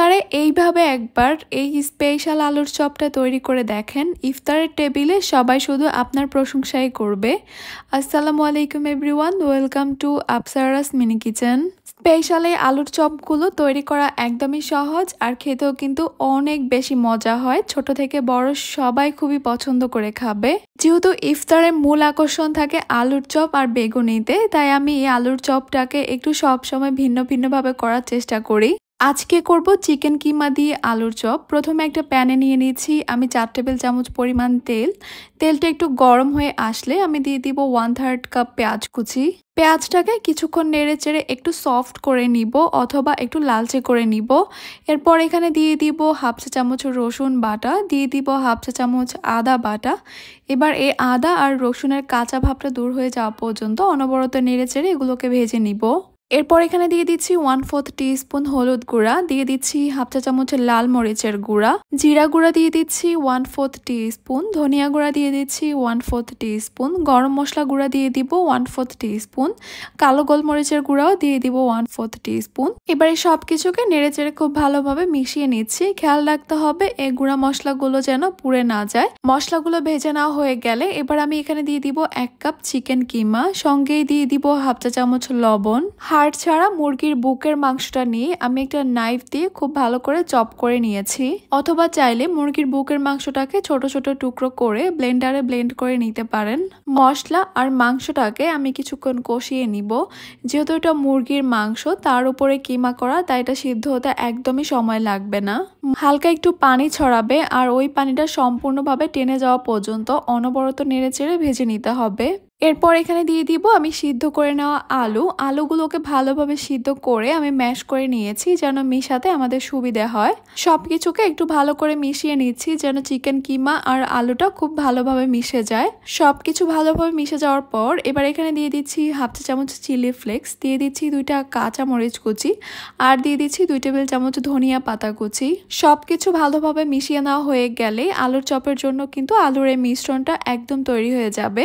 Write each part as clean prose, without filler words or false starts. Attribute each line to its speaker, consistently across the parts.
Speaker 1: ইফতারে এইভাবে একবার এই স্পেশাল আলুর চপটা তৈরি করে দেখেন। ইফতারের টেবিলে সবাই শুধু আপনার প্রশংসাই করবে। আসসালামু আলাইকুম everyone, welcome to Apsara's mini kitchen. Special এই আলুর চপগুলো তৈরি করা একদমই সহজ আর খেতেও কিন্তু অনেক বেশি মজা হয়। ছোট থেকে বড় সবাই খুবই পছন্দ করে খাবে। যেহেতু ইফতারের মূল আকর্ষণ থাকে আলুর চপ আর বেগুনিতে, তাই আমি এই আলুর চপটাকে একটু সবসময় ভিন্ন ভিন্নভাবে করার চেষ্টা করি। আজকে করব চিকেন কিমা দিয়ে আলুর চপ। প্রথমে একটা প্যানে নিয়ে নিয়েছি আমি 4 টেবিল চামচ পরিমাণ তেল। তেলটা একটু গরম হয়ে আসলে আমি দিয়ে দিব 1/3 কাপ পেঁয়াজ কুচি। পেঁয়াজটাকে কিছুক্ষণ নেড়ে চেড়ে একটু সফট করে নিব অথবা একটু লালচে করে নিব। এরপর এখানে দিয়ে দিব 1/2 চা চামচ রসুন বাটা, দিয়ে দিব 1/2 চা চামচ আদা বাটা। এবার এই আদা আর রসুনের কাঁচা ভাবটা দূর হয়ে যাওয়া পর্যন্ত অনবরত নেড়ে চেড়ে এগুলোকে ভেজে নিব। এরপর এখানে দিয়ে দিচ্ছি 1/4 টিস্পুন হলুদ গুঁড়া, দিয়ে দিচ্ছি 1/2 চা চামচ লাল মরিচের গুঁড়া, জিরা গুঁড়া দিয়ে দিচ্ছি 1/4 টিস্পুন, ধনিয়া গুঁড়া দিয়ে দিচ্ছি 1/4 টিস্পুন, গরম মশলা গুঁড়া দিয়ে দিব 1/4 টিস্পুন, কালো গোলমরিচের গুঁড়াও দিয়ে দিব 1/4 টিস্পুন। এবারে সবকিছুকে নেড়েচেড়ে খুব ভালোভাবে মিশিয়ে নিচ্ছি। খেয়াল রাখতে হবে এই গুঁড়া মশলাগুলো যেন পুড়ে না যায়। মশলাগুলো ভেজে নেওয়া হয়ে গেলে এবার আমি এখানে দিয়ে দিব 1 কাপ চিকেন কিমা, সঙ্গেই দিয়ে দিব 1/2 চা চামচ লবণ। হাড় ছাড়া মুরগির বুকের মাংসটা নিয়ে আমি একটা নাইফ দিয়ে খুব ভালো করে চপ করে নিয়েছি, অথবা চাইলে মুরগির বুকের মাংসটাকে ছোট ছোট টুকরো করে ব্লেন্ডারে ব্লেন্ড করে নিতে পারেন। মশলা আর মাংসটাকে আমি কিছুক্ষণ কষিয়ে নিব। যেহেতু এটা মুরগির মাংস, তার উপরে কিমা করা, তাই এটা সিদ্ধ হতে একদমই সময় লাগবে না। হালকা একটু পানি ছড়াবে আর ওই পানিটা সম্পূর্ণভাবে টেনে যাওয়া পর্যন্ত অনবরত নেড়ে চেড়ে ভেজে নিতে হবে। এরপর এখানে দিয়ে দিব আমি সিদ্ধ করে নেওয়া আলুগুলোকে ভালোভাবে সিদ্ধ করে আমি ম্যাশ করে নিয়েছি যেন মিশাতে আমাদের সুবিধা হয়। সবকিছুকে একটু ভালো করে মিশিয়ে নিচ্ছি যেন চিকেন কিমা আর আলুটা খুব ভালোভাবে মিশে যায়। সবকিছু ভালোভাবে মিশে যাওয়ার পর এবার এখানে দিয়ে দিচ্ছি 1/2 চা চামচ চিলি ফ্লেক্স, দিয়ে দিচ্ছি 2টা কাঁচা মরিচ কুচি আর দিয়ে দিচ্ছি 2 টেবিল চামচ ধনিয়া পাতা কুচি। সবকিছু ভালোভাবে মিশিয়ে নেওয়া হয়ে গেলে আলুর চপের জন্য কিন্তু আলুর এই মিশ্রণটা একদম তৈরি হয়ে যাবে।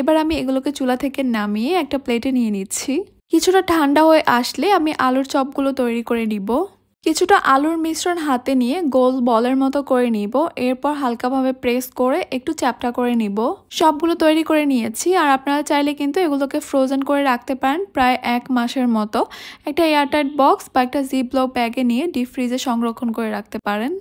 Speaker 1: এবার আমি এগুলোকে চুলা থেকে নামিয়ে একটা প্লেটে নিয়ে নিচ্ছি। কিছুটা ঠান্ডা হয়ে আসলে আমি আলুর চপগুলো তৈরি করে নিব। কিছুটা আলুর মিশ্রণ হাতে নিয়ে গোল বলের মতো করে নিব। এরপর হালকাভাবে প্রেস করে একটু চ্যাপটা করে নিব। সবগুলো তৈরি করে নিয়েছি আর আপনারা চাইলে কিন্তু এগুলোকে ফ্রোজেন করে রাখতে পারেন প্রায় 1 মাসের মতো। একটা এয়ারটাইট বক্স বা একটা জিপলক ব্যাগে নিয়ে ডিপ ফ্রিজে সংরক্ষণ করে রাখতে পারেন।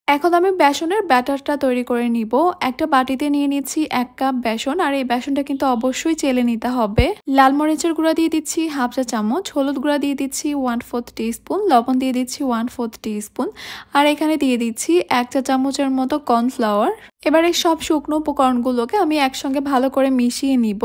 Speaker 1: এখন আমি বেসনের ব্যাটারটা তৈরি করে নিব। একটা বাটিতে নিয়ে নিচ্ছি 1 কাপ বেসন আর এই বেসনটা কিন্তু অবশ্যই চেলে নিতে হবে। লাল মরিচের গুঁড়া দিয়ে দিচ্ছি 1/2 চা চামচ, হলুদ গুঁড়া দিয়ে দিচ্ছি 1/4 টিস্পুন, লবণ দিয়ে দিচ্ছি 1/4 টিস্পুন আর এখানে দিয়ে দিচ্ছি 1 চা চামচের মতো কর্নফ্লাওয়ার। এবার এই সব শুকনো উপকরণগুলোকে আমি একসঙ্গে ভালো করে মিশিয়ে নিব।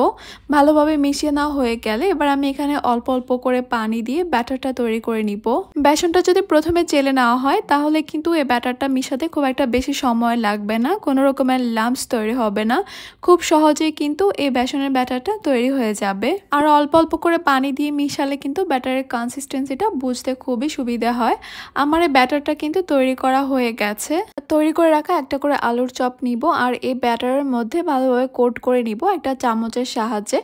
Speaker 1: ভালোভাবে মিশিয়ে নেওয়া হয়ে গেলে এবার আমি এখানে অল্প অল্প করে পানি দিয়ে ব্যাটারটা তৈরি করে নিব। বেসনটা যদি প্রথমে চেলে নেওয়া হয় তাহলে কিন্তু এই ব্যাটারটা মিশাতে খুব একটা বেশি সময় লাগবে না, কোনো রকমের লাম্পস তৈরি হবে না। খুব সহজেই কিন্তু এই বেসনের ব্যাটারটা তৈরি হয়ে যাবে। আর অল্প অল্প করে পানি দিয়ে মিশালে কিন্তু ব্যাটারের কনসিস্টেন্সিটা বুঝতে খুবই সুবিধা হয়। আমার এই ব্যাটারটা কিন্তু তৈরি করা হয়ে গেছে। তৈরি করে রাখা একটা করে আলুর চপ নিব আর এই ব্যাটারের মধ্যে ভালোভাবে কোট করে নিব একটা চামচের সাহায্যে।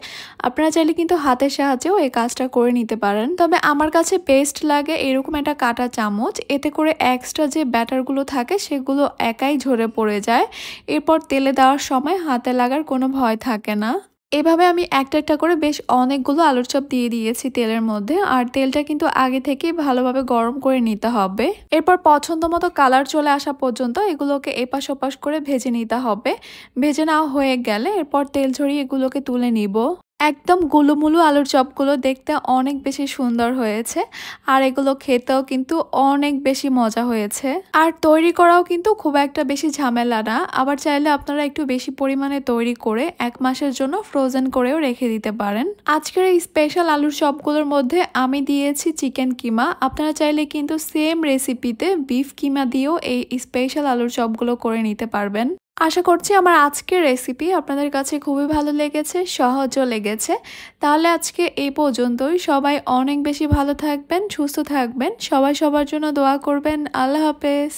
Speaker 1: আপনারা চাইলে কিন্তু হাতের সাহায্যেও এই কাজটা করে নিতে পারেন, তবে আমার কাছে বেস্ট লাগে এরকম একটা কাঁটা চামচ। এতে করে এক্সট্রা যে ব্যাটারগুলো থাকে সেগুলো একাই ঝরে পড়ে যায়। এরপর তেলে দেওয়ার সময় হাতে লাগার কোনো ভয় থাকে না। এভাবে আমি একটা একটা করে বেশ অনেকগুলো আলুর চপ দিয়ে দিয়েছি তেলের মধ্যে আর তেলটা কিন্তু আগে থেকেই ভালোভাবে গরম করে নিতে হবে। এরপর পছন্দ মতো কালার চলে আসা পর্যন্ত এগুলোকে এপাশ ওপাশ করে ভেজে নিতে হবে। ভেজে নেওয়া হয়ে গেলে এরপর তেল ঝরিয়ে এগুলোকে তুলে নিব। একদম গুলুমুলু আলুর চপগুলো দেখতে অনেক বেশি সুন্দর হয়েছে আর এগুলো খেতেও কিন্তু অনেক বেশি মজা হয়েছে। আর তৈরি করাও কিন্তু খুব একটা বেশি ঝামেলা না। আবার চাইলে আপনারা একটু বেশি পরিমাণে তৈরি করে 1 মাসের জন্য ফ্রোজেন করেও রেখে দিতে পারেন। আজকের এই স্পেশাল আলুর চপগুলোর মধ্যে আমি দিয়েছি চিকেন কিমা। আপনারা চাইলে কিন্তু সেম রেসিপিতে বিফ কিমা দিয়েও এই স্পেশাল আলুর চপগুলো করে নিতে পারবেন। আশা করছি আমার আজকের রেসিপি আপনাদের কাছে খুবই ভালো লেগেছে, সহজও লেগেছে। তাহলে আজকে এই পর্যন্তই। সবাই অনেক বেশি ভালো থাকবেন, সুস্থ থাকবেন, সবাই সবার জন্য দোয়া করবেন। আল্লাহ হাফেজ।